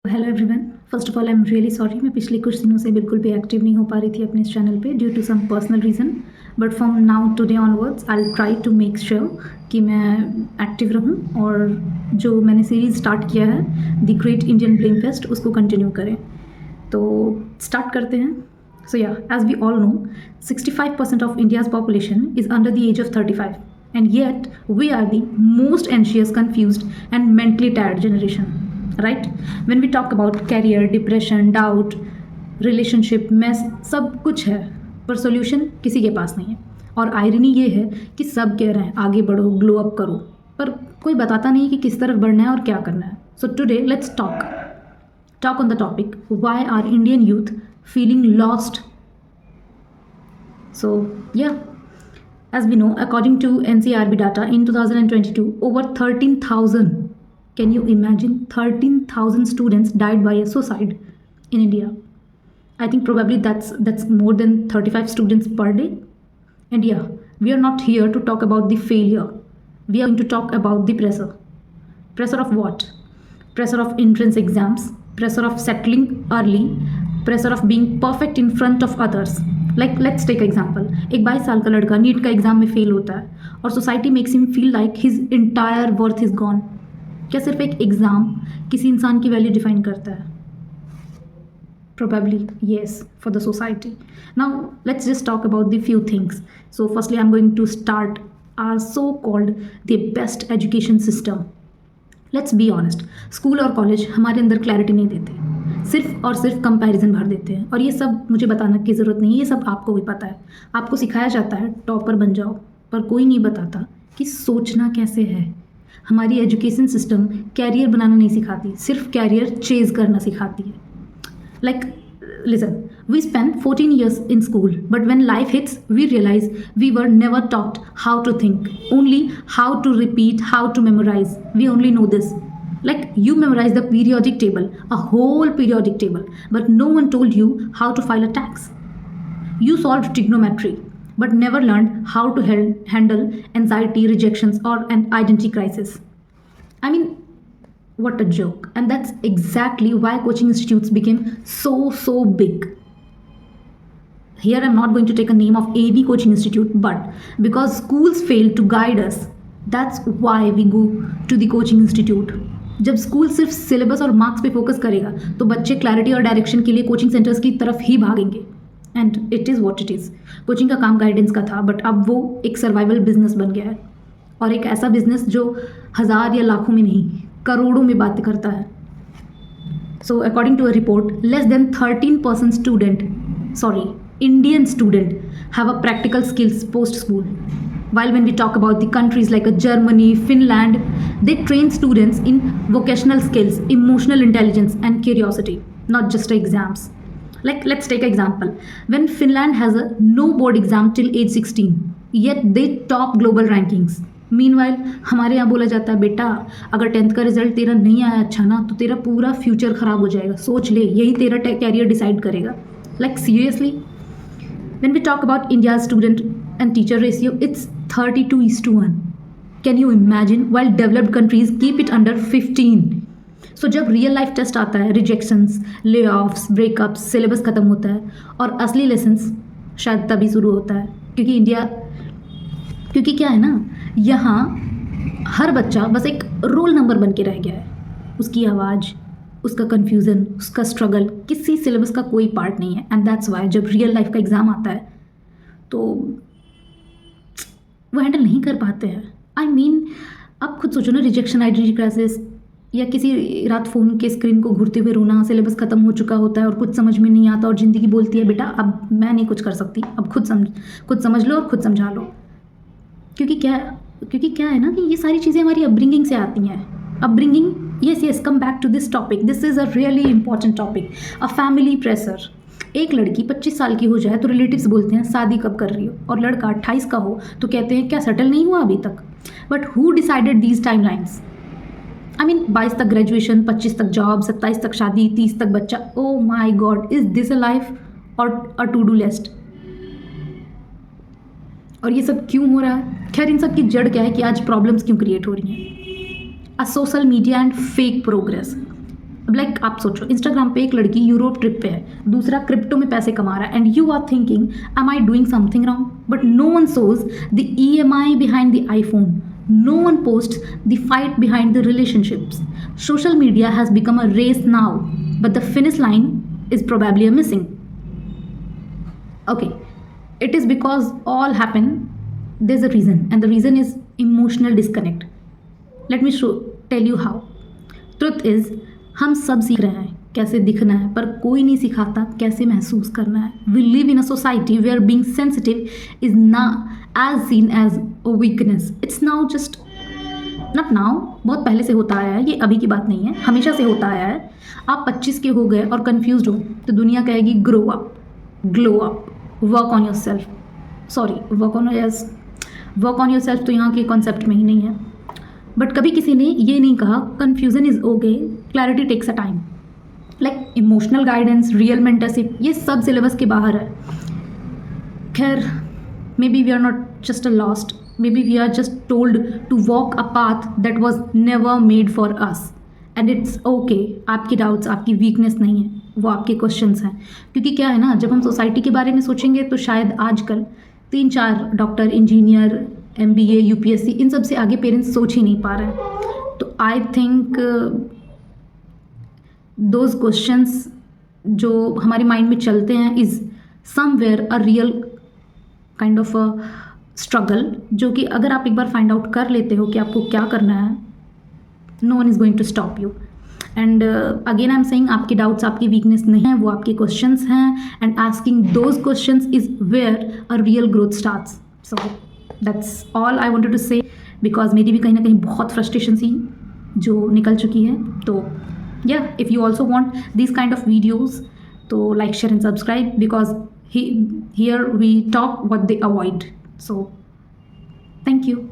Hello everyone, first of all I am really sorry. मैं पिछले कुछ दिनों से बिल्कुल भी एक्टिव नहीं हो पा रही थी अपने इस चैनल पे due to some personal reason, but from now today onwards I will try to make sure कि मैं एक्टिव रहूं और जो मैंने सीरीज़ स्टार्ट किया है the great Indian blame fest उसको कंटिन्यू करें। तो स्टार्ट करते हैं। So ya, as we all know 65% of India's population is under the age of 35 and yet we are the most anxious, confused and mentally tired generation, right? When we talk about career, depression, doubt, relationship, mess, सब कुछ है पर solution किसी के पास नहीं है। और irony ये है कि सब कह रहे हैं आगे बढ़ो, ग्लो अप करो, पर कोई बताता नहीं कि किस तरफ बढ़ना है और क्या करना है। So today let's talk on the topic why are Indian youth feeling lost. So yeah, as we know, according to NCRB data in 2022, over 13,000, can you imagine, 13,000 students died by a suicide in India. I think probably that's more than 35 students per day. And yeah, we are not here to talk about the failure. We are going to talk about the pressure. Pressure of what? Pressure of entrance exams, pressure of settling early, pressure of being perfect in front of others. Like let's take example, एक 22 साल का लड़का NEET का exam में fail होता है और society makes him feel like his entire worth is gone. क्या सिर्फ एक एग्ज़ाम किसी इंसान की वैल्यू डिफाइन करता है? Probably yes, for the society. Now let's just talk about the few things. So firstly I'm going to start our so-called the best education system. Let's be honest, school और college हमारे अंदर clarity नहीं देते, सिर्फ और सिर्फ comparison भर देते हैं। और ये सब मुझे बताने की ज़रूरत नहीं है, ये सब आपको भी पता है। आपको सिखाया जाता है टॉपर बन जाओ, पर कोई नहीं बताता कि सोचना कैसे है। हमारी एजुकेशन सिस्टम कैरियर बनाना नहीं सिखाती, सिर्फ कैरियर चेज करना सिखाती है। Like listen, we spent 14 years in school, but when life hits, we realize we were never taught how to think, only how to repeat, how to memorize. We only know this. Like you memorize the periodic table, a whole periodic table, but no one told you how to file a tax. You solved trigonometry, but never learned how to handle anxiety, rejections, or an identity crisis. I mean, what a joke. And that's exactly why coaching institutes became so big. Here I'm not going to take a name of any coaching institute, but because schools failed to guide us, that's why we go to the coaching institute. जब school सिर्फ syllabus और marks पे focus करेगा तो बच्चे clarity और direction के लिए कोचिंग सेंटर्स की तरफ ही भागेंगे। And it is what it is. Coaching का काम गाइडेंस का था, बट अब वो एक सर्वाइवल बिजनेस बन गया है, और एक ऐसा बिजनेस जो हज़ार या लाखों में नहीं करोड़ों में बात करता है। So according to a report, less than 13% Indian student have a practical skills post school. While when we talk about the countries like Germany, Finland, they train students in vocational skills, emotional intelligence and curiosity, not just exams. Like let's take an example. When Finland has a no board exam till age 16, yet they top global rankings. Meanwhile हमारे यहाँ बोला जाता है बेटा अगर 10th का result तेरा नहीं आया अच्छा ना तो तेरा पूरा फ्यूचर ख़राब हो जाएगा, सोच ले यही तेरा कैरियर डिसाइड करेगा। Like seriously, when we talk about India student and teacher ratio, it's 32:1। Can you imagine? While developed countries keep it under 15। So जब रियल लाइफ टेस्ट आता है, रिजेक्शंस, ले ऑफ्स, ब्रेकअप्स, सिलेबस ख़त्म होता है और असली लेसन्स शायद तभी शुरू होता है। क्योंकि क्या है ना, यहाँ हर बच्चा बस एक रोल नंबर बन के रह गया है। उसकी आवाज़, उसका कन्फ्यूज़न, उसका स्ट्रगल किसी सिलेबस का कोई पार्ट नहीं है। एंड दैट्स वाई जब रियल लाइफ का एग्ज़ाम आता है तो वो हैंडल नहीं कर पाते हैं। आई मीन आप खुद सोचो ना, रिजेक्शन, आइडेंटिटी क्राइसिस, या किसी रात फ़ोन के स्क्रीन को घूरते हुए रोना, सिलेबस ख़त्म हो चुका होता है और कुछ समझ में नहीं आता और ज़िंदगी बोलती है बेटा अब मैं नहीं कुछ कर सकती, अब खुद समझ लो और खुद समझा लो। क्योंकि क्या है ना कि ये सारी चीज़ें हमारी अपब्रिंगिंग से आती हैं। Upbringing, yes come back to this topic, this is a really important topic, a family pressure. एक लड़की 25 साल की हो जाए तो रिलेटिव्स बोलते हैं शादी कब कर रही हो, और लड़का 28 का हो तो कहते हैं क्या सेटल नहीं हुआ अभी तक। But who decided these time lines? I mean 22 तक ग्रेजुएशन, 25 तक जॉब, 27 तक शादी, 30 तक बच्चा। Oh my god, is this a life और अ टू डू लिस्ट? और ये सब क्यों हो रहा है? खैर इन सब की जड़ क्या है कि आज प्रॉब्लम्स क्यों क्रिएट हो रही हैं? A social media and fake progress. Like आप सोचो, इंस्टाग्राम पे एक लड़की यूरोप ट्रिप पे है, दूसरा क्रिप्टो में पैसे कमा रहा है, and you are thinking am I doing something wrong, but no one sees the EMI behind the iPhone. No one posts the fight behind the relationships. Social media has become a race now, but the finish line is probably a missing. Okay, it is because all happen. There's a reason, and the reason is emotional disconnect. Let me tell you how. Truth is, हम सब सीख रहे हैं कैसे दिखना है, पर कोई नहीं सिखाता कैसे महसूस करना है. We live in a society where being sensitive is now as seen as a weakness. It's now just not now, बहुत पहले से होता आया है, ये अभी की बात नहीं है, हमेशा से होता आया है. आप 25 के हो गए और कन्फ्यूज हो तो दुनिया कहेगी grow up, glow up, work on your self. Sorry, work on your self तो यहाँ के कॉन्सेप्ट में ही नहीं है. बट कभी किसी ने ये नहीं कहा confusion is okay, clarity takes a time. Like emotional guidance, real mentorship, ये सब सिलेबस के बाहर है. खैर, maybe we are not just a lost, maybe we are just told to walk a path that was never made for us. And it's okay. आपकी doubts आपकी weakness नहीं है, वो आपके क्वेश्चंस हैं. क्योंकि क्या है ना, जब हम सोसाइटी के बारे में सोचेंगे तो शायद आजकल 3-4 डॉक्टर, इंजीनियर, MBA, UPSC, इन सब से आगे पेरेंट्स सोच ही नहीं पा रहे हैं. तो आई थिंक दोज क्वेश्चंस जो हमारे माइंड में चलते हैं is somewhere a real kind of a struggle, जो कि अगर आप एक बार फाइंड आउट कर लेते हो कि आपको क्या करना है, no one is going to stop you. And again I am saying, आपकी डाउट्स आपकी वीकनेस नहीं है, वो आपके क्वेश्चंस हैं. And asking those questions is where a real growth starts. So that's all I wanted to say, because मेरी भी कहीं ना कहीं बहुत फ्रस्ट्रेशन थी जो निकल चुकी है. तो या if you also want this kind of videos, तो like, share and subscribe, because here we talk what they avoid. So thank you.